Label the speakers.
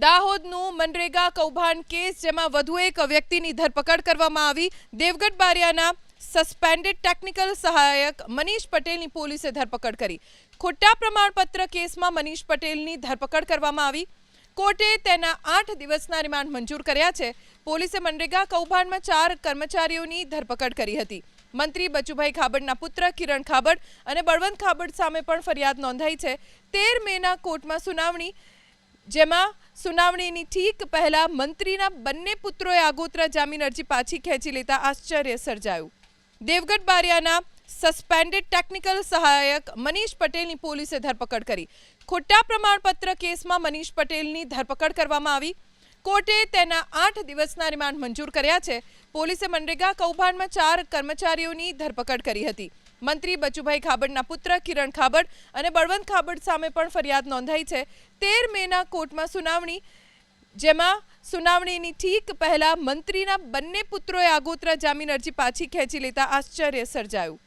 Speaker 1: દાહોદનું મનરેગા કૌભાંડ કેસ, જેમાં વધુ એક વ્યક્તિની ધરપકડ કરવામાં આવી। દેવગઢ બારિયાના સસ્પેન્ડેડ ટેકનિકલ સહાયક મનીષ પટેલની પોલીસે ધરપકડ કરી। ખોટા પ્રમાણપત્ર કેસમાં મનીષ પટેલની ધરપકડ કરવામાં આવી। કોર્ટે તેના 8 દિવસના રિમાન્ડ મંજૂર કર્યા છે। પોલીસે મનરેગા કૌભાંડમાં 4 કર્મચારીઓની ધરપકડ કરી હતી। મંત્રી બચુભાઈ ખાબડના પુત્ર કિરણ ખાબડ અને બળવંત ખાબડ સામે પણ ફરિયાદ નોંધાઈ છે। 13 મેના કોર્ટમાં સુનાવણી, જેમાં સુનાવણીની ઠીક પહેલા મંત્રીના બંને પુત્રોએ આગોતરા જામીન અરજી પાછી ખેંચી લેતા આશ્ચર્ય સર્જાયું। દેવગઢ બારિયાના સસ્પેન્ડેડ ટેકનિકલ સહાયક મનીષ પટેલની પોલીસે ધરપકડ કરી। ખોટા પ્રમાણપત્ર કેસમાં મનીષ પટેલની ધરપકડ કરવામાં આવી। કોર્ટે તેના 8 દિવસના રિમાન્ડ મંજૂર કર્યા છે। પોલીસે મનરેગા કૌભાંડમાં 4 કર્મચારીઓની ધરપકડ કરી હતી। મંત્રી બચુભાઈ ખાબડના પુત્ર કિરણ ખાબડ અને બળવંત ખાબડ સામે પણ ફરિયાદ નોંધાઈ છે। 13 મેના કોર્ટમાં સુનાવણી, જેમાં સુનાવણીની ઠીક પહેલા મંત્રીના બંને પુત્રોએ આગોતરા જામીન અરજી પાછી ખેંચી લેતા આશ્ચર્ય સર્જાયું।